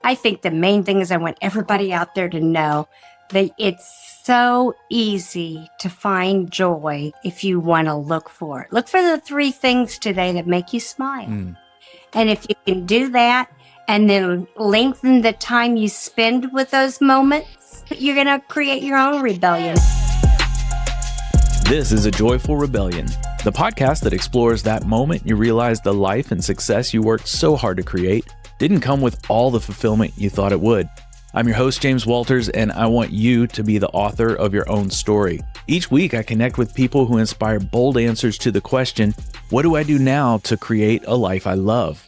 I think the main thing is I want everybody out there to know that it's so easy to find joy if you want to look for it. Look for the 3 things today that make you smile. And if you can do that and then lengthen the time you spend with those moments, you're going to create your own rebellion. This is A Joyful Rebellion, the podcast that explores that moment you realize the life and success you worked so hard to create didn't come with all the fulfillment you thought it would. I'm your host, James Walters, and I want you to be the author of your own story. Each week, I connect with people who inspire bold answers to the question, what do I do now to create a life I love?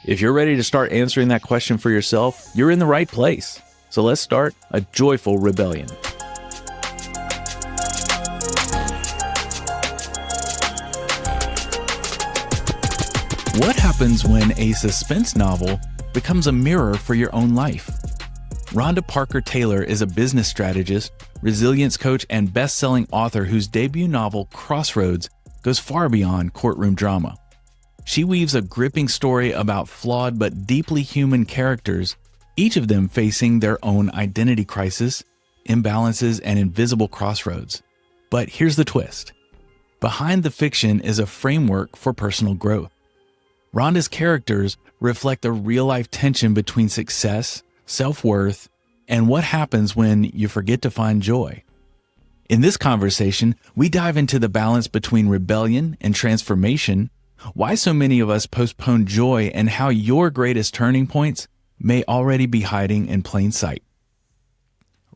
If you're ready to start answering that question for yourself, you're in the right place. So let's start a joyful rebellion. What happens when a suspense novel becomes a mirror for your own life? Rhonda Parker Taylor is a business strategist, resilience coach, and best-selling author whose debut novel, Crossroads, goes far beyond courtroom drama. She weaves a gripping story about flawed but deeply human characters, each of them facing their own identity crisis, imbalances, and invisible crossroads. But here's the twist. Behind the fiction is a framework for personal growth. Rhonda's characters reflect the real-life tension between success, self-worth, and what happens when you forget to find joy. In this conversation, we dive into the balance between rebellion and transformation, why so many of us postpone joy, and how your greatest turning points may already be hiding in plain sight.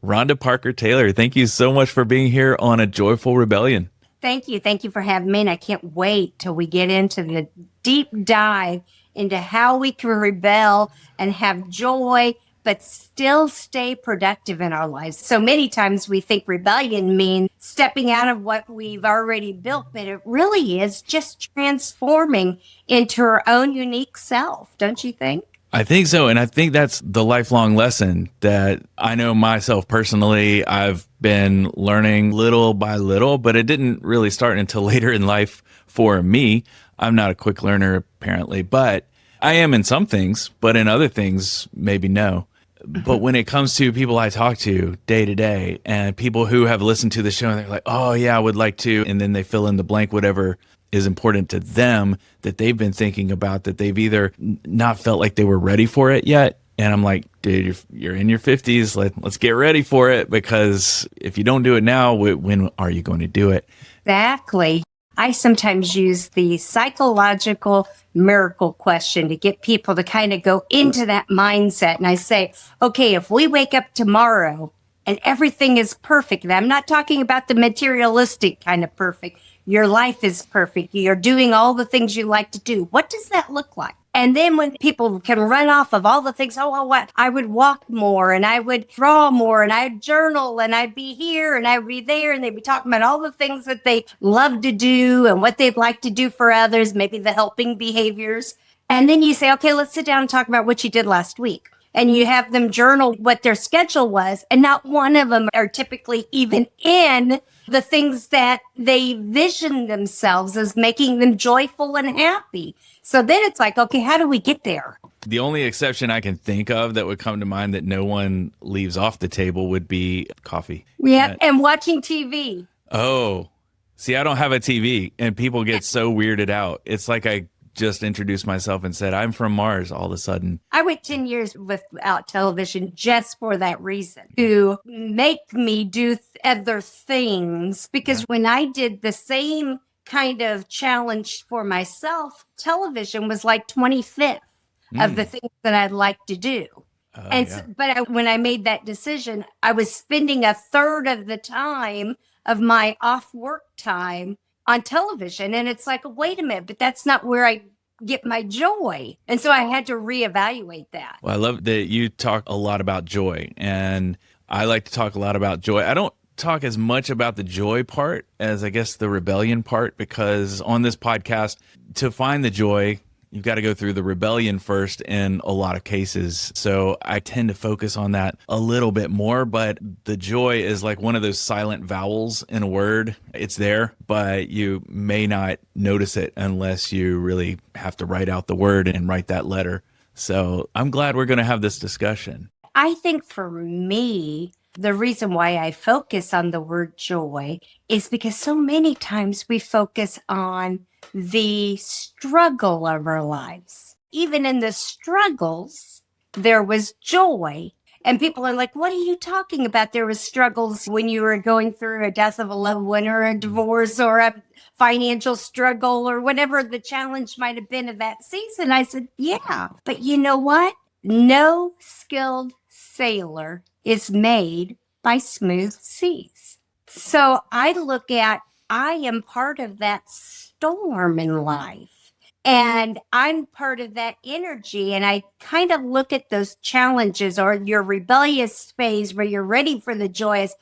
Rhonda Parker Taylor, thank you so much for being here on A Joyful Rebellion. Thank you. Thank you for having me. And I can't wait till we get into the deep dive into how we can rebel and have joy, but still stay productive in our lives. So many times we think rebellion means stepping out of what we've already built, but it really is just transforming into our own unique self, don't you think? I think so. And I think that's the lifelong lesson that I know myself personally. I've been learning little by little, but it didn't really start until later in life for me. I'm not a quick learner, apparently, but I am in some things, but in other things, maybe no. But when it comes to people I talk to day to day and people who have listened to the show and they're like, oh yeah, I would like to, and then they fill in the blank, whatever is important to them that they've been thinking about, that they've either not felt like they were ready for it yet. And I'm like, dude, you're in your 50s. Let's get ready for it, because if you don't do it now, when are you going to do it? Exactly. I sometimes use the psychological miracle question to get people to kind of go into that mindset. And I say, okay, if we wake up tomorrow and everything is perfect, and I'm not talking about the materialistic kind of perfect, your life is perfect, you're doing all the things you like to do, what does that look like? And then when people can run off of all the things, what? I would walk more and I would draw more and I'd journal and I'd be here and I'd be there, and they'd be talking about all the things that they love to do and what they'd like to do for others, maybe the helping behaviors. And then you say, okay, let's sit down and talk about what you did last week. And you have them journal what their schedule was, and not one of them are typically even in the things that they vision themselves as making them joyful and happy. So then it's like, okay, how do we get there? The only exception I can think of that would come to mind that no one leaves off the table would be coffee. Yeah, and watching TV. Oh, see, I don't have a TV, and people get so weirded out. It's like I just introduced myself and said, I'm from Mars all of a sudden. I went 10 years without television just for that reason, to make me do other things. Because when I did the same kind of challenge for myself, television was like 25th of the things that I'd like to do. When I made that decision, I was spending a third of the time of my off work time on television. And it's like, wait a minute, but that's not where I get my joy. And so I had to reevaluate that. Well, I love that you talk a lot about joy, and I like to talk a lot about joy. I don't talk as much about the joy part as I guess the rebellion part, because on this podcast, to find the joy, you've got to go through the rebellion first in a lot of cases. So I tend to focus on that a little bit more, but the joy is like one of those silent vowels in a word. It's there, but you may not notice it unless you really have to write out the word and write that letter. So I'm glad we're going to have this discussion. I think for me, the reason why I focus on the word joy is because so many times we focus on the struggle of our lives. Even in the struggles, there was joy. And people are like, what are you talking about? There was struggles when you were going through a death of a loved one or a divorce or a financial struggle or whatever the challenge might have been of that season. I said, yeah, but you know what? No skilled sailor is made by smooth seas. So I look at, I am part of that storm in life. And I'm part of that energy. And I kind of look at those challenges or your rebellious phase where you're ready for the joyous.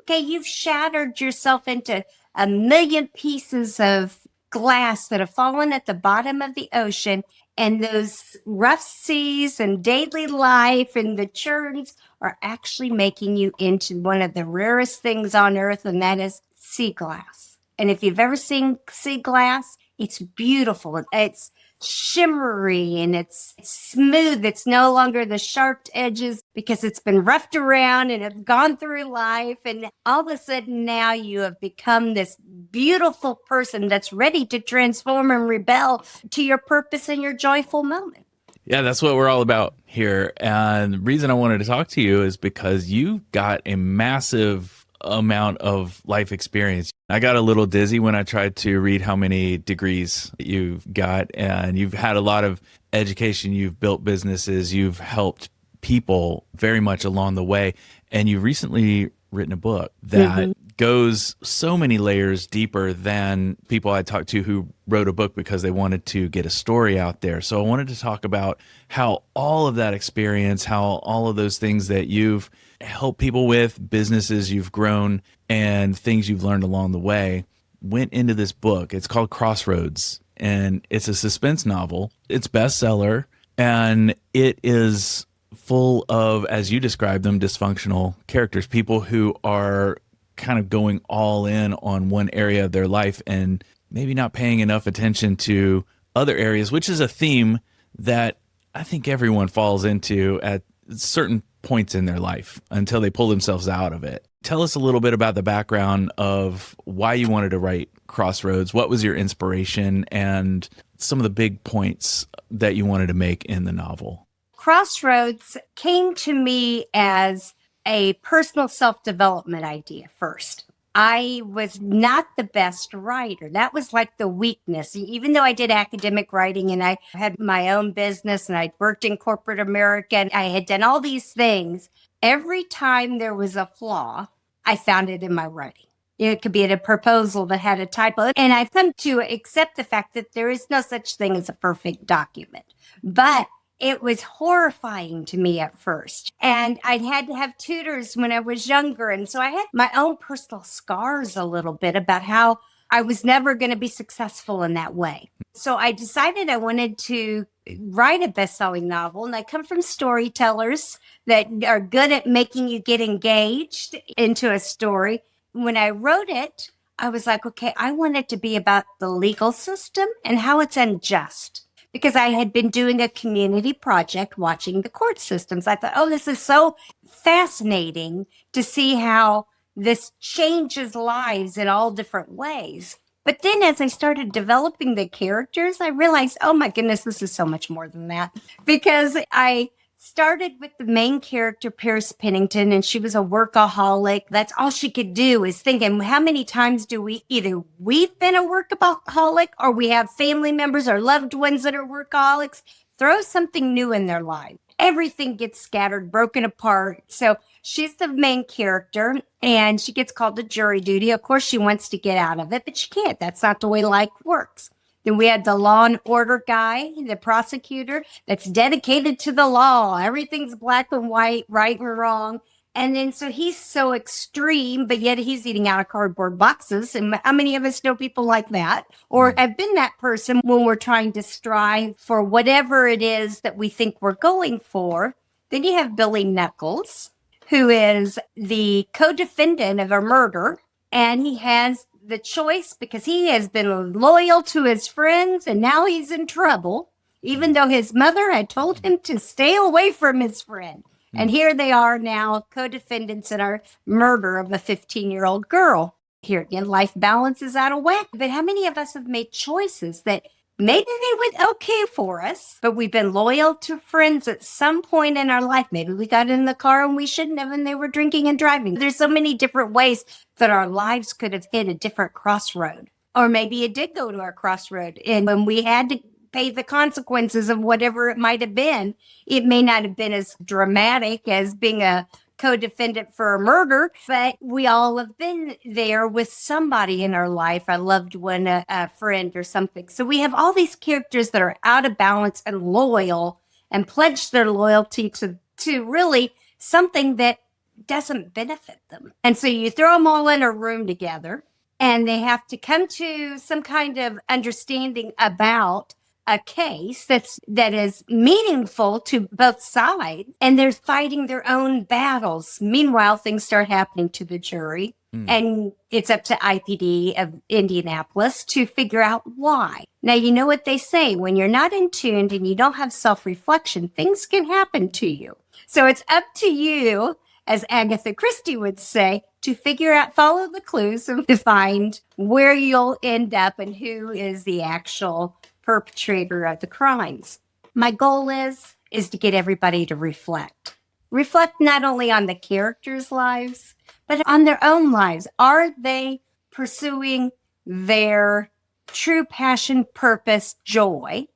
Okay, you've shattered yourself into a million pieces of glass that have fallen at the bottom of the ocean. And those rough seas and daily life and the churns are actually making you into one of the rarest things on earth, and that is sea glass. And if you've ever seen sea glass, it's beautiful. It's shimmery and it's smooth. It's no longer the sharp edges because it's been roughed around and it's gone through life. And all of a sudden now you have become this beautiful person that's ready to transform and rebel to your purpose and your joyful moment. Yeah, that's what we're all about here. And the reason I wanted to talk to you is because you got a massive amount of life experience. I got a little dizzy when I tried to read how many degrees you've got, and you've had a lot of education. You've built businesses, you've helped people very much along the way, and you've recently written a book that goes so many layers deeper than people I talked to who wrote a book because they wanted to get a story out there. So I wanted to talk about how all of that experience, how all of those things that you've helped people with, businesses you've grown, and things you've learned along the way went into this book. It's called Crossroads, and it's a suspense novel. It's bestseller, and it is full of, as you describe them, dysfunctional characters, people who are kind of going all in on one area of their life and maybe not paying enough attention to other areas, which is a theme that I think everyone falls into at certain points in their life until they pull themselves out of it. Tell us a little bit about the background of why you wanted to write Crossroads. What was your inspiration and some of the big points that you wanted to make in the novel? Crossroads came to me as a personal self-development idea first. I was not the best writer. That was like the weakness. Even though I did academic writing and I had my own business and I'd worked in corporate America and I had done all these things, every time there was a flaw, I found it in my writing. It could be in a proposal that had a typo. And I've come to accept the fact that there is no such thing as a perfect document. But it was horrifying to me at first. And I'd had to have tutors when I was younger. And so I had my own personal scars a little bit about how I was never going to be successful in that way. So I decided I wanted to write a best-selling novel. And I come from storytellers that are good at making you get engaged into a story. When I wrote it, I was like, okay, I want it to be about the legal system and how it's unjust. Because I had been doing a community project watching the court systems. I thought, oh, this is so fascinating to see how this changes lives in all different ways. But then as I started developing the characters, I realized, oh my goodness, this is so much more than that. Because I started with the main character, Paris Pennington, and she was a workaholic. That's all she could do is think. And how many times do either we've been a workaholic or we have family members or loved ones that are workaholics, throw something new in their life. Everything gets scattered, broken apart. So she's the main character and she gets called to jury duty. Of course, she wants to get out of it, but she can't. That's not the way life works. Then we had the law and order guy, the prosecutor that's dedicated to the law. Everything's black and white, right and wrong. And then so he's so extreme, but yet he's eating out of cardboard boxes. And how many of us know people like that or have been that person when we're trying to strive for whatever it is that we think we're going for? Then you have Billy Knuckles, who is the co-defendant of a murder. And he has the choice because he has been loyal to his friends and now he's in trouble. even though his mother had told him to stay away from his friend. And here they are now, co-defendants in our murder of a 15-year-old girl. Here again, life balance is out of whack. But how many of us have made choices that maybe they went okay for us, but we've been loyal to friends at some point in our life? Maybe we got in the car and we shouldn't have, and they were drinking and driving. There's so many different ways that our lives could have hit a different crossroad. Or maybe it did go to our crossroad. And when we had to pay the consequences of whatever it might have been, it may not have been as dramatic as being a co-defendant for a murder, but we all have been there with somebody in our life, a loved one, a friend or something. So we have all these characters that are out of balance and loyal and pledge their loyalty to really something that doesn't benefit them. And so you throw them all in a room together and they have to come to some kind of understanding about a case that is meaningful to both sides, and they're fighting their own battles. Meanwhile, things start happening to the jury, and it's up to IPD of Indianapolis to figure out why. Now, you know what they say, when you're not in tune and you don't have self-reflection, things can happen to you. So it's up to you, as Agatha Christie would say, to figure out, follow the clues and to find where you'll end up and who is the actual perpetrator of the crimes. My goal is to get everybody to reflect. Reflect not only on the characters' lives, but on their own lives. Are they pursuing their true passion, purpose, joy?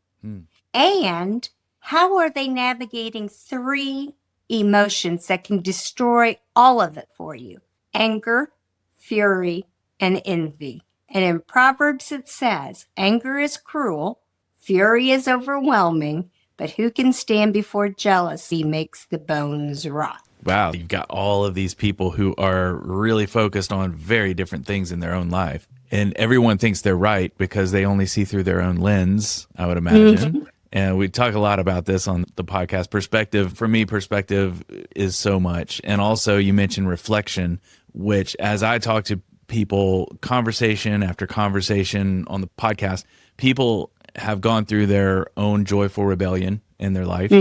And how are they navigating three emotions that can destroy all of it for you? Anger, fury, and envy. And in Proverbs it says, anger is cruel, fury is overwhelming, but who can stand before jealousy makes the bones rot. Wow, you've got all of these people who are really focused on very different things in their own life. And everyone thinks they're right because they only see through their own lens, I would imagine. And we talk a lot about this on the podcast. Perspective, for me, perspective is so much. And also you mentioned reflection, which as I talk to people, conversation after conversation on the podcast, people have gone through their own joyful rebellion in their life.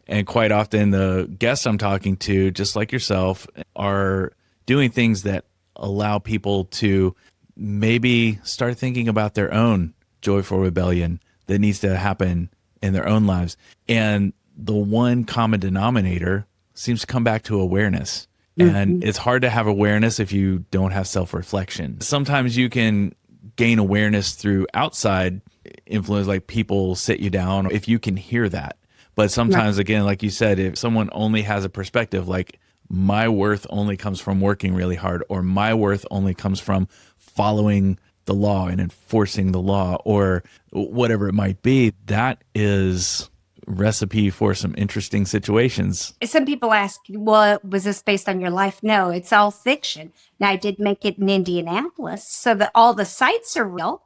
And quite often the guests I'm talking to, just like yourself, are doing things that allow people to maybe start thinking about their own joyful rebellion that needs to happen in their own lives. And the one common denominator seems to come back to awareness. And it's hard to have awareness if you don't have self-reflection. Sometimes you can gain awareness through outside influence, like people sit you down, if you can hear that. But sometimes, again, like you said, if someone only has a perspective like my worth only comes from working really hard, or my worth only comes from following the law and enforcing the law, or whatever it might be, that is recipe for some interesting situations. Some people ask, well, was this based on your life? No, it's all fiction. Now, I did make it in Indianapolis so that all the sites are real.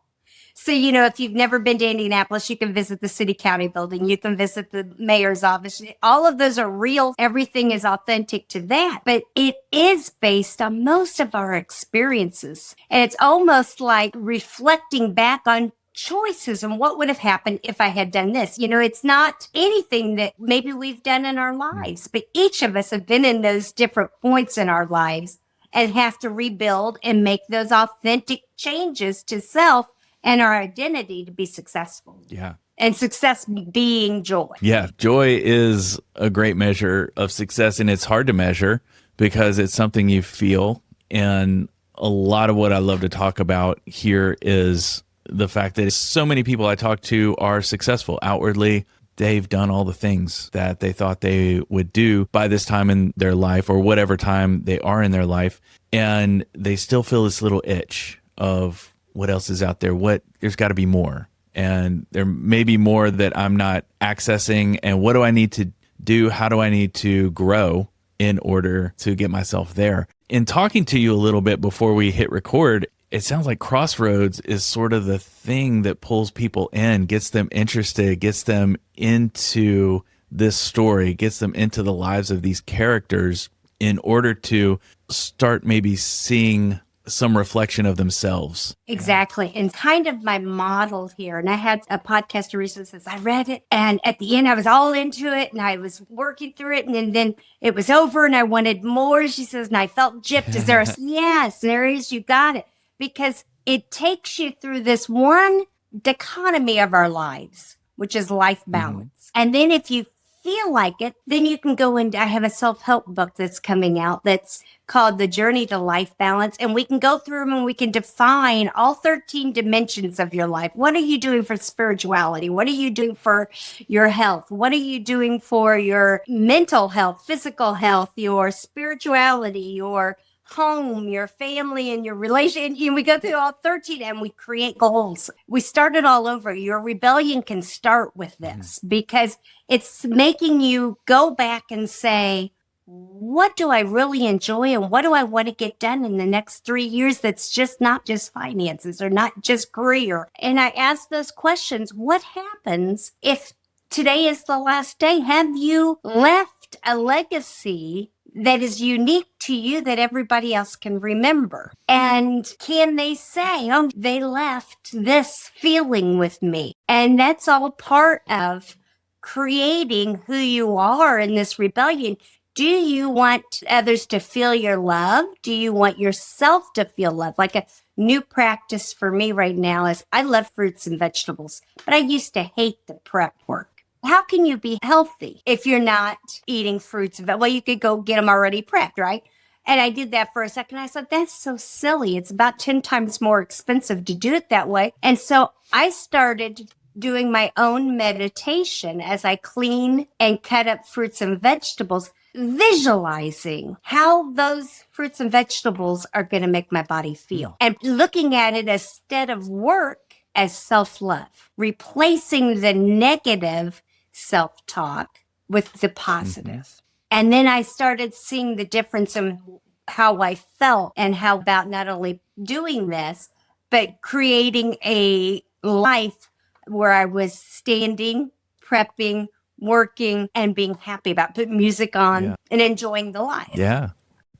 So, you know, if you've never been to Indianapolis, you can visit the city county building. You can visit the mayor's office. All of those are real. Everything is authentic to that. But it is based on most of our experiences. And it's almost like reflecting back on choices and what would have happened if I had done this. You know, it's not anything that maybe we've done in our lives, but each of us have been in those different points in our lives and have to rebuild and make those authentic changes to self and our identity to be successful. Yeah. And success being joy. Yeah. Joy is a great measure of success, and it's hard to measure because it's something you feel. And a lot of what I love to talk about here is the fact that so many people I talk to are successful outwardly. They've done all the things that they thought they would do by this time in their life, or whatever time they are in their life. And they still feel this little itch of what else is out there? There's got to be more. And there may be more that I'm not accessing. And what do I need to do? How do I need to grow in order to get myself there? In talking to you a little bit before we hit record, it sounds like Crossroads is sort of the thing that pulls people in, gets them interested, gets them into this story, gets them into the lives of these characters in order to start maybe seeing some reflection of themselves. Exactly. And kind of my model here. And I had a podcaster recently says, I read it. And at the end, I was all into it and I was working through it. And then it was over and I wanted more. She says, and I felt gypped. Is there a, yes, there is. You got it. Because it takes you through this one dichotomy of our lives, which is life balance. And then if you feel like it, then you can go into, I have a self-help book that's coming out that's called The Journey to Life Balance. And we can go through them and we can define all 13 dimensions of your life. What are you doing for spirituality? What are you doing for your health? What are you doing for your mental health, physical health, your spirituality, your home, your family, and your relation? And we go through all 13 and we create goals. We start it all over. Your rebellion can start with this because it's making you go back and say, what do I really enjoy and what do I want to get done in the next 3 years that's just not just finances or not just career? And I ask those questions. What happens if today is the last day? Have you left a legacy that is unique to you that everybody else can remember? And can they say, oh, they left this feeling with me? And that's all part of creating who you are in this rebellion. Do you want others to feel your love? Do you want yourself to feel love? Like a new practice for me right now is I love fruits and vegetables, but I used to hate the prep work. How can you be healthy if you're not eating fruits? Well, you could go get them already prepped, right? And I did that for a second. I said, that's so silly. It's about 10 times more expensive to do it that way. And so I started doing my own meditation as I clean and cut up fruits and vegetables, visualizing how those fruits and vegetables are going to make my body feel and looking at it instead of work as self-love, replacing the negative self-talk with the positive. And then I started seeing the difference in how I felt and how about not only doing this, but creating a life where I was standing, prepping, working, and being happy about putting music on and enjoying the life. Yeah.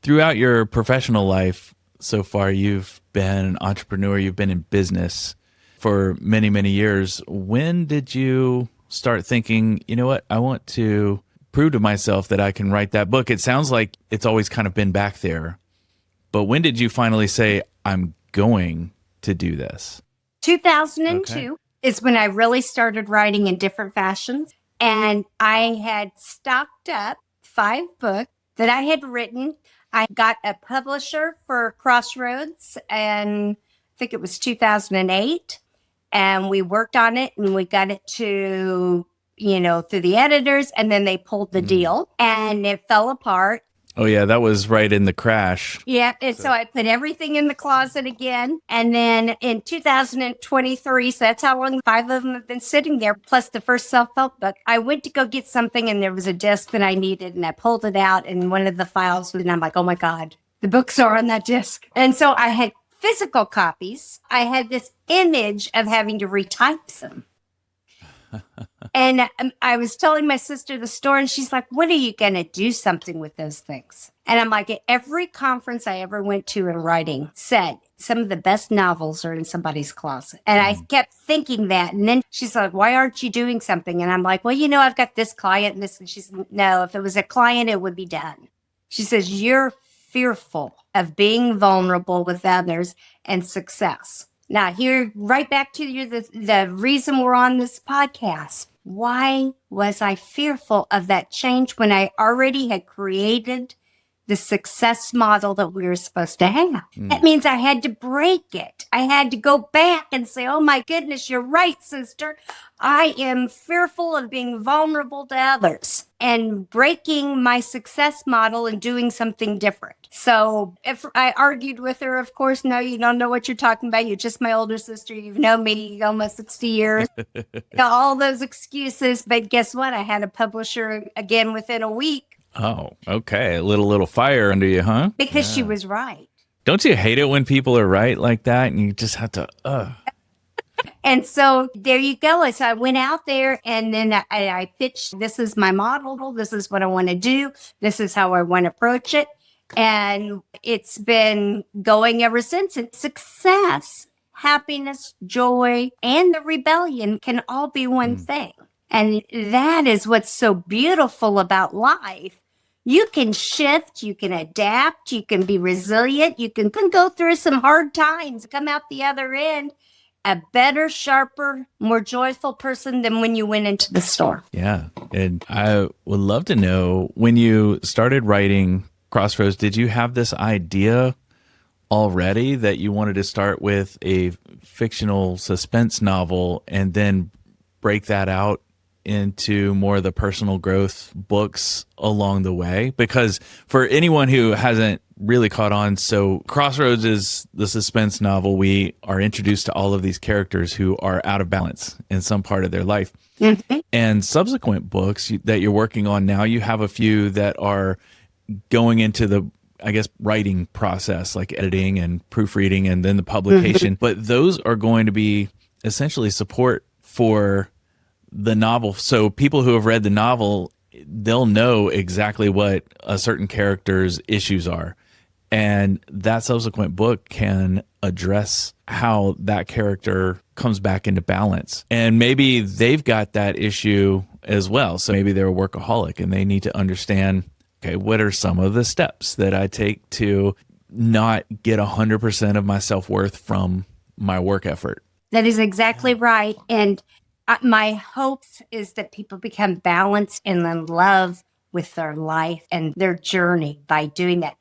Throughout your professional life so far, you've been an entrepreneur, you've been in business for many, many years. When did you start thinking, you know what, I want to prove to myself that I can write that book? It sounds like it's always kind of been back there. But when did you finally say, I'm going to do this? 2002 is when I really started writing in different fashions. And I had stocked up 5 books that I had written. I got a publisher for Crossroads, and I think it was 2008. And we worked on it and we got it to, through the editors, and then they pulled the deal and it fell apart. Oh, yeah, that was right in the crash. Yeah, and so I put everything in the closet again. And then in 2023, so that's how long 5 of them have been sitting there, plus the first self-help book, I went to go get something and there was a disc that I needed and I pulled it out and one of the files was, and I'm like, oh my God, the books are on that disc. And so I had physical copies. I had this image of having to retype them. And I was telling my sister the story and she's like, when are you going to do something with those things? And I'm like, at every conference I ever went to in writing said, some of the best novels are in somebody's closet. And I kept thinking that. And then she's like, why aren't you doing something? And I'm like, well, I've got this client and this. And she said, no, if it was a client, it would be done. She says, you're fearful of being vulnerable with others and success. Now, here, right back to the reason we're on this podcast. Why was I fearful of that change when I already had created the success model that we were supposed to have? That means I had to break it. I had to go back and say, oh my goodness, you're right, sister. I am fearful of being vulnerable to others and breaking my success model and doing something different. So if I argued with her, of course, no, you don't know what you're talking about. You're just my older sister. You've known me almost 60 years. All those excuses. But guess what? I had a publisher again within a week. Oh, okay. A little fire under you, huh? Because she was right. Don't you hate it when people are right like that and you just have to, And so there you go. So I went out there and then I pitched, this is my model. This is what I want to do. This is how I want to approach it. And it's been going ever since. And success, happiness, joy, and the rebellion can all be one thing. And that is what's so beautiful about life. You can shift, you can adapt, you can be resilient, you can go through some hard times, come out the other end a better, sharper, more joyful person than when you went into the store. Yeah. And I would love to know, when you started writing Crossroads, did you have this idea already that you wanted to start with a fictional suspense novel and then break that out into more of the personal growth books along the way? Because for anyone who hasn't really caught on, so Crossroads is the suspense novel. We are introduced to all of these characters who are out of balance in some part of their life. Mm-hmm. And subsequent books that you're working on now, you have a few that are going into the, I guess, writing process, like editing and proofreading and then the publication. But those are going to be essentially support for the novel. So people who have read the novel, they'll know exactly what a certain character's issues are. And that subsequent book can address how that character comes back into balance. And maybe they've got that issue as well. So maybe they're a workaholic and they need to understand, okay, what are some of the steps that I take to not get 100% of my self-worth from my work effort? That is exactly right. And my hope is that people become balanced and in love with their life and their journey by doing that.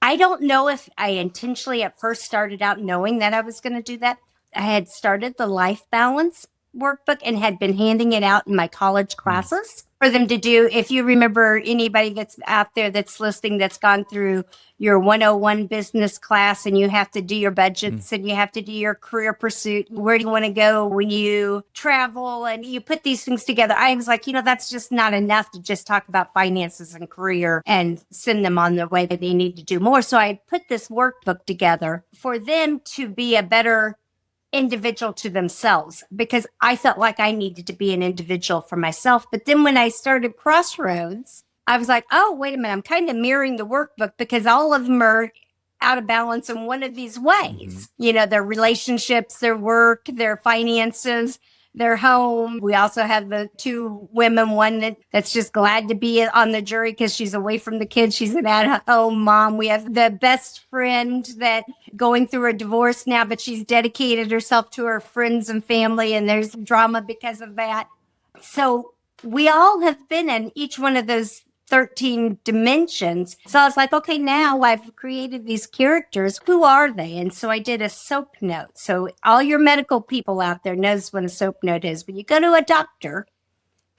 I don't know if I intentionally at first started out knowing that I was going to do that. I had started the life balance workbook and had been handing it out in my college classes for them to do. If you remember, anybody that's out there that's listening that's gone through your 101 business class and you have to do your budgets and you have to do your career pursuit, where do you want to go when you travel, and you put these things together. I was like, that's just not enough to just talk about finances and career and send them on their way, that they need to do more. So I put this workbook together for them to be a better individual to themselves, because I felt like I needed to be an individual for myself. But then when I started Crossroads, I was like, oh, wait a minute, I'm kind of mirroring the workbook, because all of them are out of balance in one of these ways. Their relationships, their work, their finances, their home. We also have the two women, one that's just glad to be on the jury because she's away from the kids. She's an at-home mom. We have the best friend that going through a divorce now, but she's dedicated herself to her friends and family, and there's drama because of that. So we all have been in each one of those 13 dimensions. So I was like, okay, now I've created these characters. Who are they? And so I did a SOAP note. So all your medical people out there knows what a SOAP note is. When you go to a doctor,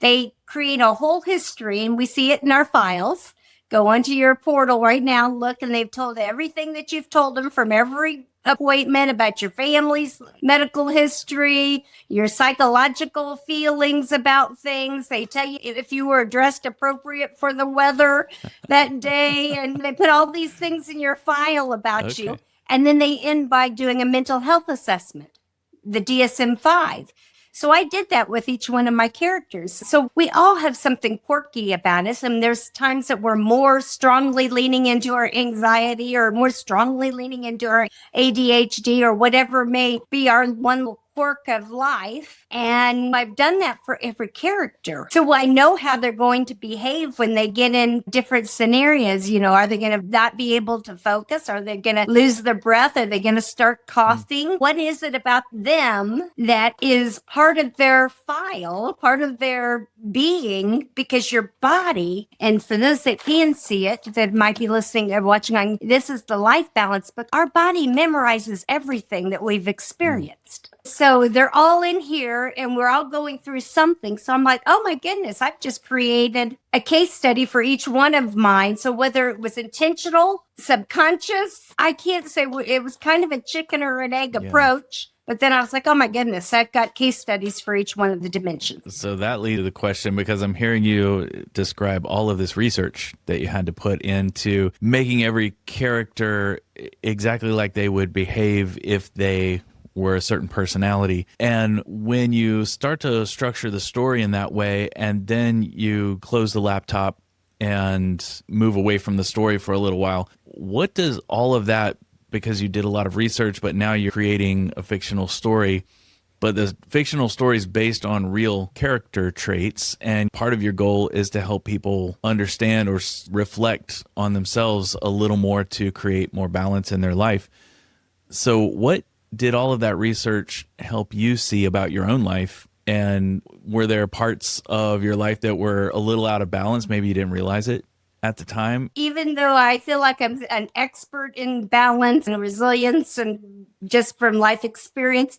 they create a whole history, and we see it in our files. Go onto your portal right now, look, and they've told everything that you've told them from every appointment about your family's medical history, your psychological feelings about things. They tell you if you were dressed appropriate for the weather that day, and they put all these things in your file about you. And then they end by doing a mental health assessment, the DSM-5. So I did that with each one of my characters. So we all have something quirky about us. And there's times that we're more strongly leaning into our anxiety, or more strongly leaning into our ADHD, or whatever may be our one quirk of life. And I've done that for every character. So I know how they're going to behave when they get in different scenarios. Are they going to not be able to focus? Are they going to lose their breath? Are they going to start coughing? What is it about them that is part of their file, part of their being? Because your body, and for those that can see it, that might be listening or watching on, this is the life balance, but our body memorizes everything that we've experienced. So they're all in here and we're all going through something. So I'm like, oh my goodness, I've just created a case study for each one of mine. So whether it was intentional, subconscious, I can't say. It was kind of a chicken or an egg approach. But then I was like, oh my goodness, I've got case studies for each one of the dimensions. So that leads to the question, because I'm hearing you describe all of this research that you had to put into making every character exactly like they would behave if they were a certain personality. And when you start to structure the story in that way, and then you close the laptop and move away from the story for a little while, what does all of that, because you did a lot of research, but now you're creating a fictional story, but the fictional story is based on real character traits, and part of your goal is to help people understand or reflect on themselves a little more to create more balance in their life. So what did all of that research help you see about your own life? And were there parts of your life that were a little out of balance? Maybe you didn't realize it at the time? Even though I feel like I'm an expert in balance and resilience and just from life experience,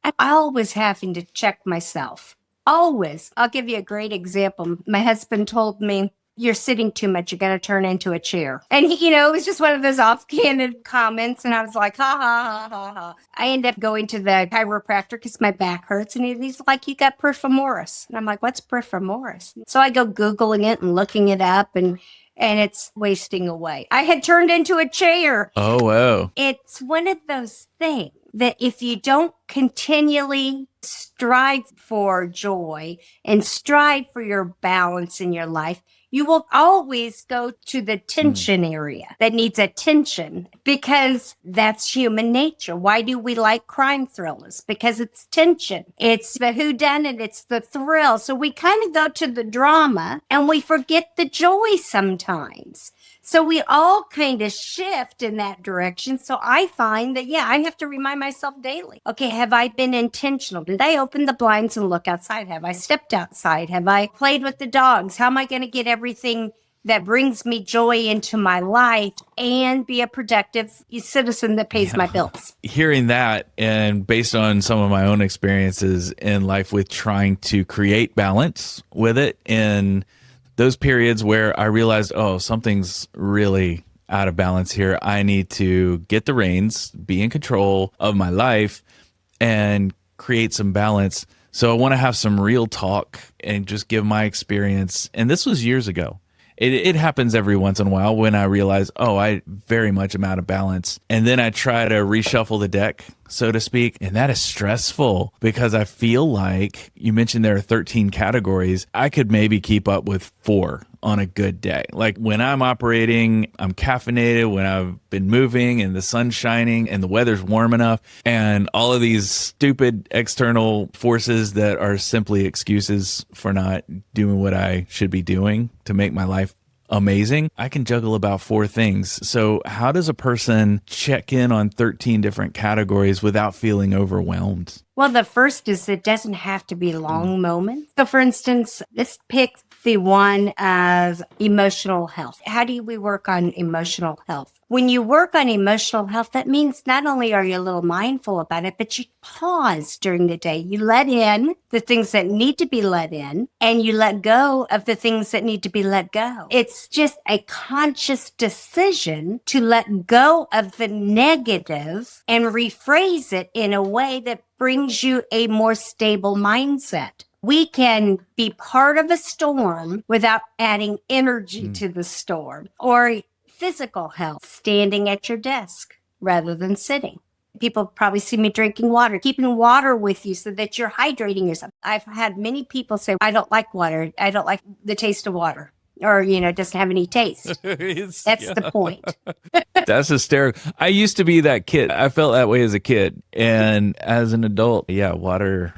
I'm always having to check myself. Always. I'll give you a great example. My husband told me, "You're sitting too much. You got to turn into a chair." And it was just one of those offhanded comments. And I was like, ha, ha, ha, ha, ha. I end up going to the chiropractor because my back hurts. And he's like, "You got piriformis." And I'm like, "What's piriformis?" So I go Googling it and looking it up, and it's wasting away. I had turned into a chair. Oh, wow. It's one of those things that if you don't continually strive for joy and strive for your balance in your life, you will always go to the tension area that needs attention, because that's human nature. Why do we like crime thrillers? Because it's tension. It's the whodunit. It's the thrill. So we kind of go to the drama and we forget the joy sometimes. So we all kind of shift in that direction. So I find that, I have to remind myself daily. Okay, have I been intentional? Did I open the blinds and look outside? Have I stepped outside? Have I played with the dogs? How am I going to get everything that brings me joy into my life and be a productive citizen that pays my bills? Hearing that, and based on some of my own experiences in life with trying to create balance with it, and those periods where I realized, oh, something's really out of balance here. I need to get the reins, be in control of my life, and create some balance. So I want to have some real talk and just give my experience. And this was years ago. It happens every once in a while when I realize, oh, I very much am out of balance. And then I try to reshuffle the deck, so to speak. And that is stressful because I feel like you mentioned there are 13 categories. I could maybe keep up with 4 on a good day. Like when I'm operating, I'm caffeinated, when I've been moving and the sun's shining and the weather's warm enough, and all of these stupid external forces that are simply excuses for not doing what I should be doing to make my life amazing. I can juggle about 4 things. So how does a person check in on 13 different categories without feeling overwhelmed? Well, the first is it doesn't have to be long moments. So for instance, let's pick the one of emotional health. How do we work on emotional health? When you work on emotional health, that means not only are you a little mindful about it, but you pause during the day. You let in the things that need to be let in, and you let go of the things that need to be let go. It's just a conscious decision to let go of the negative and rephrase it in a way that brings you a more stable mindset. We can be part of a storm without adding energy to the storm. Or physical health, standing at your desk rather than sitting. People probably see me drinking water, keeping water with you so that you're hydrating yourself. I've had many people say, "I don't like water. I don't like the taste of water." Or, it doesn't have any taste. That's the point. That's hysterical. I used to be that kid. I felt that way as a kid. And as an adult, water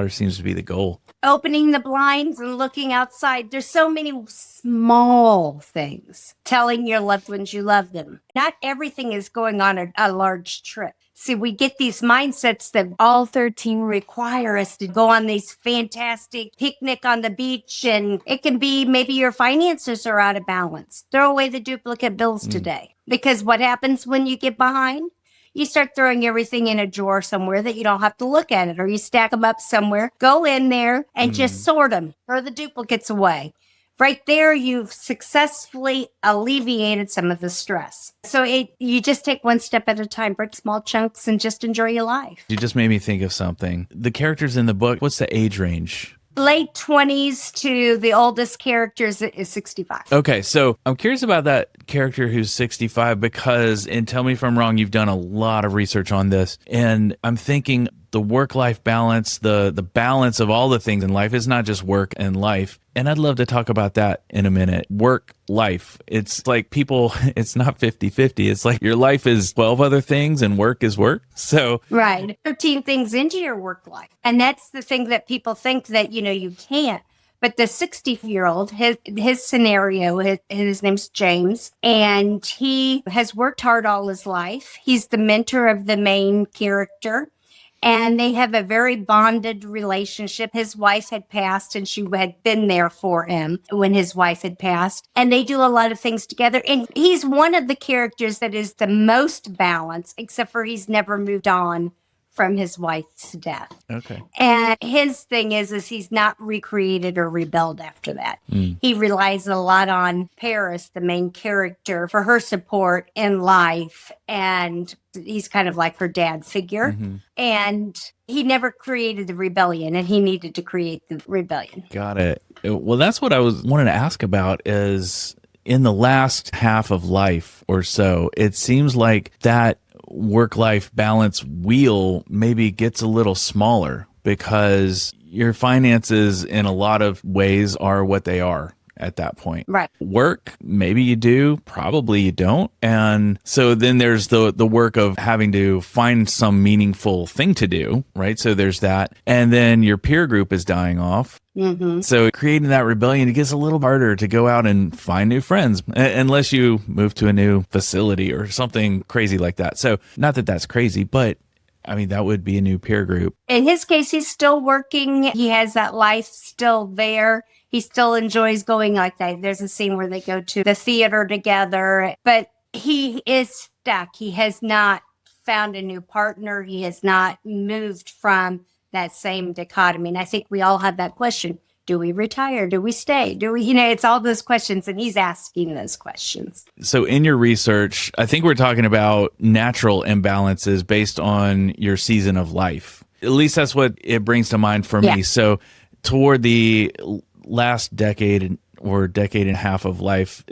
seems to be the goal. Opening the blinds and looking outside. There's so many small things. Telling your loved ones you love them. Not everything is going on a large trip. See, we get these mindsets that all 13 require us to go on these fantastic picnic on the beach, and it can be maybe your finances are out of balance. Throw away the duplicate bills today. Because what happens when you get behind? You start throwing everything in a drawer somewhere that you don't have to look at it, or you stack them up somewhere. Go in there and just sort them. Throw the duplicates away. Right there, you've successfully alleviated some of the stress. So you just take one step at a time, break small chunks, and just enjoy your life. You just made me think of something. The characters in the book, what's the age range? Late 20s to the oldest characters is 65. Okay, so I'm curious about that character who's 65 because, and tell me if I'm wrong, you've done a lot of research on this, and I'm thinking the work-life balance, the balance of all the things in life is not just work and life. And I'd love to talk about that in a minute. Work life. It's like people, it's not 50-50. It's like your life is 12 other things and work is work. So, Right. 13 things into your work life. And that's the thing that people think that, you can't. But the 60-year-old, his scenario, his name's James, and he has worked hard all his life. He's the mentor of the main character. And they have a very bonded relationship. His wife had passed and she had been there for him when his wife had passed. And they do a lot of things together. And he's one of the characters that is the most balanced, except for he's never moved on from his wife's death. okay. And his thing is he's not recreated or rebelled after that. He relies a lot on Paris, the main character, for her support in life. And he's kind of like her dad figure. And he never created the rebellion, and he needed to create the rebellion. Got it. Well, that's what I wanted to ask about is in the last half of life or so, it seems like that work-life balance wheel maybe gets a little smaller because your finances in a lot of ways are what they are at that point. Right. Work, maybe you do, probably you don't. And so then there's the work of having to find some meaningful thing to do, right? So there's that. And then your peer group is dying off. So creating that rebellion, it gets a little harder to go out and find new friends unless you move to a new facility or something crazy like that. So not that that's crazy, but I mean, that would be a new peer group. In his case, he's still working. He has that life still there. He still enjoys going like that. There's a scene where they go to the theater together, but he is stuck. He has not found a new partner. He has not moved from that same dichotomy. And I think we all have that question. Do we retire? Do we stay? Do we, it's all those questions, and he's asking those questions. So in your research, I think we're talking about natural imbalances based on your season of life. At least that's what it brings to mind for me. So toward the last decade or decade and a half of life,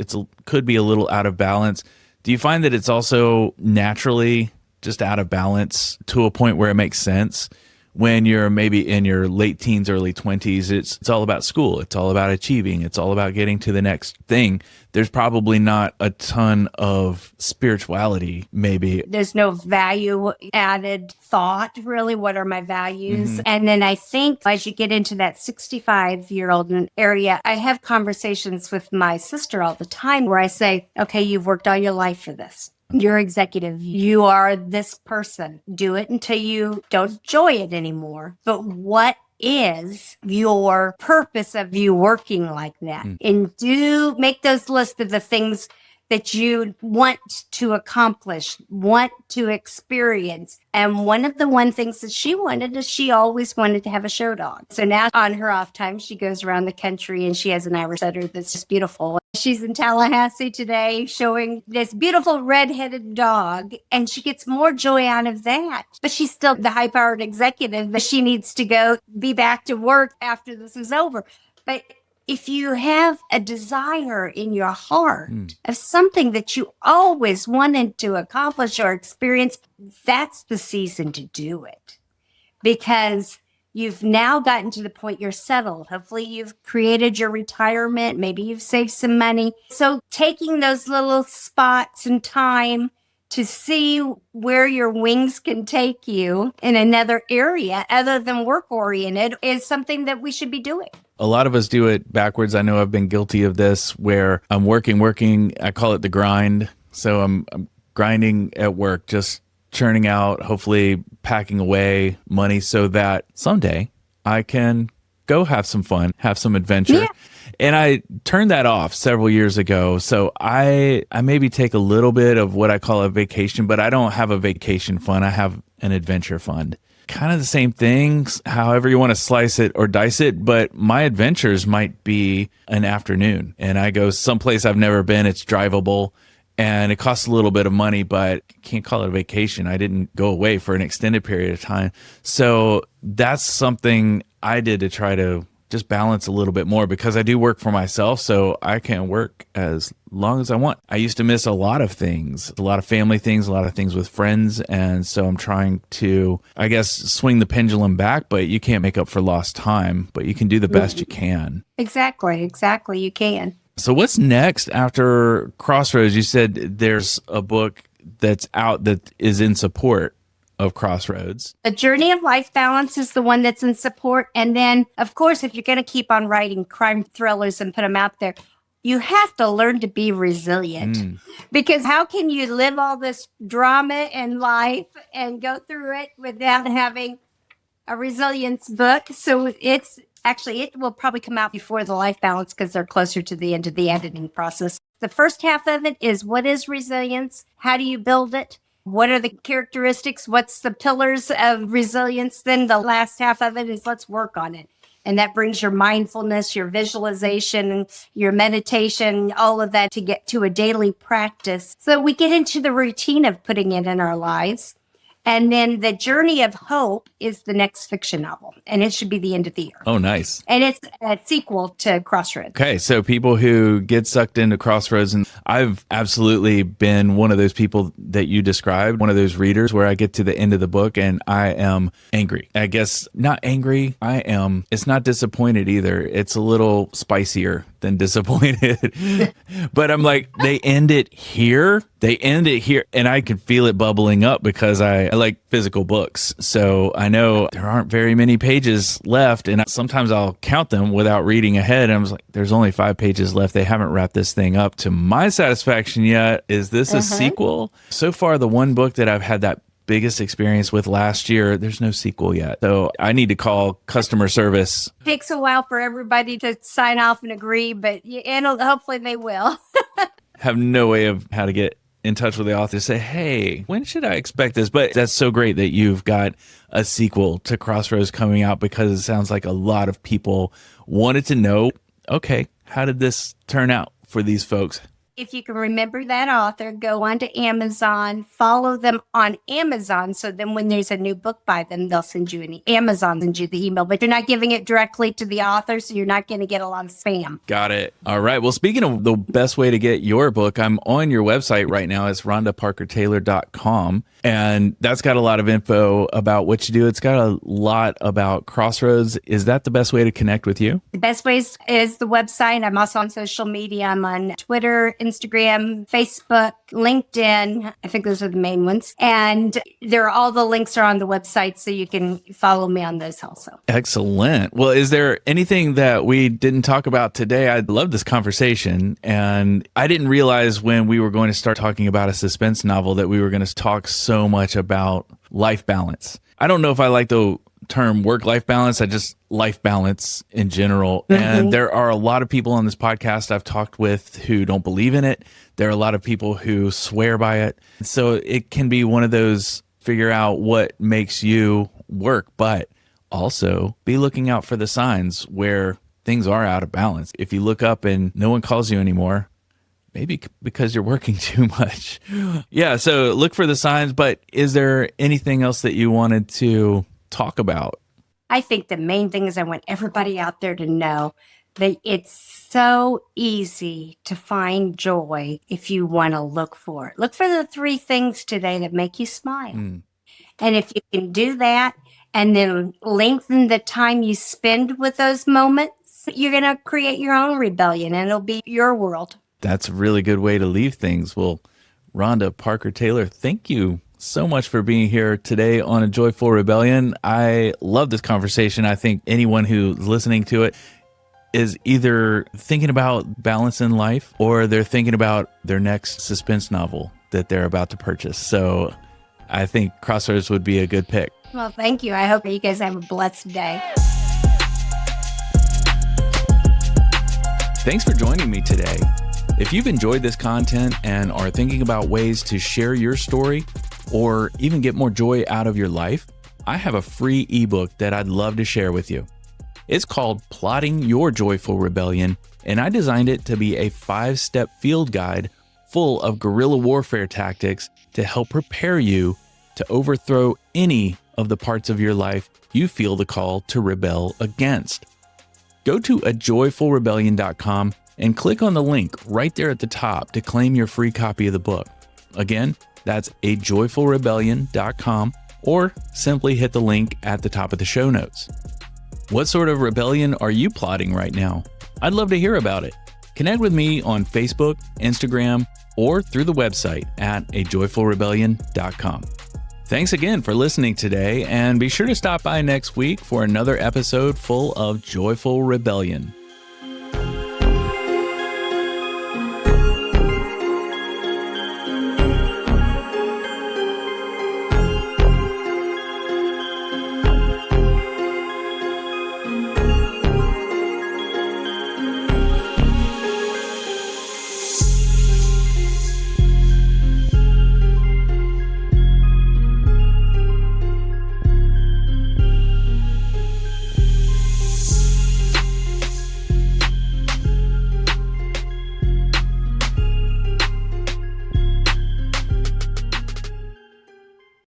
could be a little out of balance. Do you find that it's also naturally just out of balance to a point where it makes sense? When you're maybe in your late teens, early 20s, it's all about school. It's all about achieving. It's all about getting to the next thing. There's probably not a ton of spirituality, maybe. There's no value added thought, really. What are my values? And then I think as you get into that 65-year-old area, I have conversations with my sister all the time where I say, okay, you've worked all your life for this. You're executive. You are this person. Do it until you don't enjoy it anymore. But what is your purpose of you working like that? And do make those lists of the things that you want to accomplish, want to experience. And one of the things that she wanted is she always wanted to have a show dog. So now on her off time, she goes around the country and she has an Irish setter that's just beautiful. She's in Tallahassee today showing this beautiful red-headed dog, and she gets more joy out of that. But she's still the high-powered executive that she needs to go be back to work after this is over. But if you have a desire in your heart of something that you always wanted to accomplish or experience, that's the season to do it. Because you've now gotten to the point you're settled. Hopefully you've created your retirement. Maybe you've saved some money. So taking those little spots and time to see where your wings can take you in another area other than work-oriented is something that we should be doing. A lot of us do it backwards. I know I've been guilty of this where I'm working. I call it the grind. So I'm grinding at work, just churning out, hopefully packing away money so that someday I can go have some fun, have some adventure. Yeah. And I turned that off several years ago. So I maybe take a little bit of what I call a vacation, but I don't have a vacation fund. I have an adventure fund. Kind of the same things, however you want to slice it or dice it, but my adventures might be an afternoon and I go someplace I've never been. It's drivable and it costs a little bit of money, but can't call it a vacation. I didn't go away for an extended period of time. So that's something I did to try to just balance a little bit more because I do work for myself, so I can work as long as I want. I used to miss a lot of things, a lot of family things, a lot of things with friends. And so I'm trying to, I guess, swing the pendulum back, but you can't make up for lost time, but you can do the best you can. Exactly. You can. So what's next after Crossroads? You said there's a book that's out that is in support of Crossroads. The Journey of Life Balance is the one that's in support. And then, of course, if you're going to keep on writing crime thrillers and put them out there, you have to learn to be resilient. Because how can you live all this drama in life and go through it without having a resilience book? So it will probably come out before the Life Balance because they're closer to the end of the editing process. The first half of it is what is resilience? How do you build it? What are the characteristics? What's the pillars of resilience? Then the last half of it is let's work on it. And that brings your mindfulness, your visualization, your meditation, all of that to get to a daily practice. So we get into the routine of putting it in our lives. And then The Journey of Hope is the next fiction novel, and it should be the end of the year. Oh, nice. And it's a sequel to Crossroads. Okay, so people who get sucked into Crossroads, and I've absolutely been one of those people that you described, one of those readers where I get to the end of the book and I am angry. I guess not angry, it's not disappointed either. It's a little spicier than disappointed. But I'm like, they end it here. And I can feel it bubbling up because I like physical books. So I know there aren't very many pages left. And sometimes I'll count them without reading ahead. And I was like, there's only 5 pages left. They haven't wrapped this thing up to my satisfaction yet. Is this a sequel? So far, the one book that I've had that biggest experience with last year, there's no sequel yet. So I need to call customer service. It takes a while for everybody to sign off and agree, but hopefully they will. Have no way of how to get in touch with the author, say, hey, when should I expect this? But that's so great that you've got a sequel to Crossroads coming out because it sounds like a lot of people wanted to know, okay, how did this turn out for these folks? If you can remember that author, go onto Amazon, follow them on Amazon. So then when there's a new book by them, they'll send you Amazon sends you the email, but you're not giving it directly to the author. So you're not going to get a lot of spam. Got it. All right. Well, speaking of the best way to get your book, I'm on your website right now. It's rhondaparkertaylor.com. And that's got a lot of info about what you do. It's got a lot about Crossroads. Is that the best way to connect with you? The best way is the website. I'm also on social media. I'm on Twitter, Instagram, Facebook, LinkedIn. I think those are the main ones. And all the links are on the website, so you can follow me on those also. Excellent. Well, is there anything that we didn't talk about today? I love this conversation. And I didn't realize when we were going to start talking about a suspense novel that we were going to talk so much about life balance. I don't know if I like the term work-life balance. I just life balance in general. And there are a lot of people on this podcast I've talked with who don't believe in it. There are a lot of people who swear by it. So it can be one of those figure out what makes you work, but also be looking out for the signs where things are out of balance. If you look up and no one calls you anymore, maybe because you're working too much. Yeah, so look for the signs. But is there anything else that you wanted to talk about? I think the main thing is I want everybody out there to know that it's so easy to find joy if you want to look for it. Look for the 3 things today that make you smile. And if you can do that and then lengthen the time you spend with those moments, you're going to create your own rebellion and it'll be your world. That's a really good way to leave things. Well, Rhonda Parker Taylor, thank you so much for being here today on A Joyful Rebellion. I love this conversation. I think anyone who's listening to it is either thinking about balance in life or they're thinking about their next suspense novel that they're about to purchase. So I think Crossroads would be a good pick. Well, thank you. I hope you guys have a blessed day. Thanks for joining me today. If you've enjoyed this content and are thinking about ways to share your story or even get more joy out of your life, I have a free ebook that I'd love to share with you. It's called Plotting Your Joyful Rebellion, and I designed it to be a 5-step field guide full of guerrilla warfare tactics to help prepare you to overthrow any of the parts of your life you feel the call to rebel against. Go to ajoyfulrebellion.com and click on the link right there at the top to claim your free copy of the book. Again, that's ajoyfulrebellion.com, or simply hit the link at the top of the show notes. What sort of rebellion are you plotting right now? I'd love to hear about it. Connect with me on Facebook, Instagram, or through the website at ajoyfulrebellion.com. Thanks again for listening today, and be sure to stop by next week for another episode full of joyful rebellion.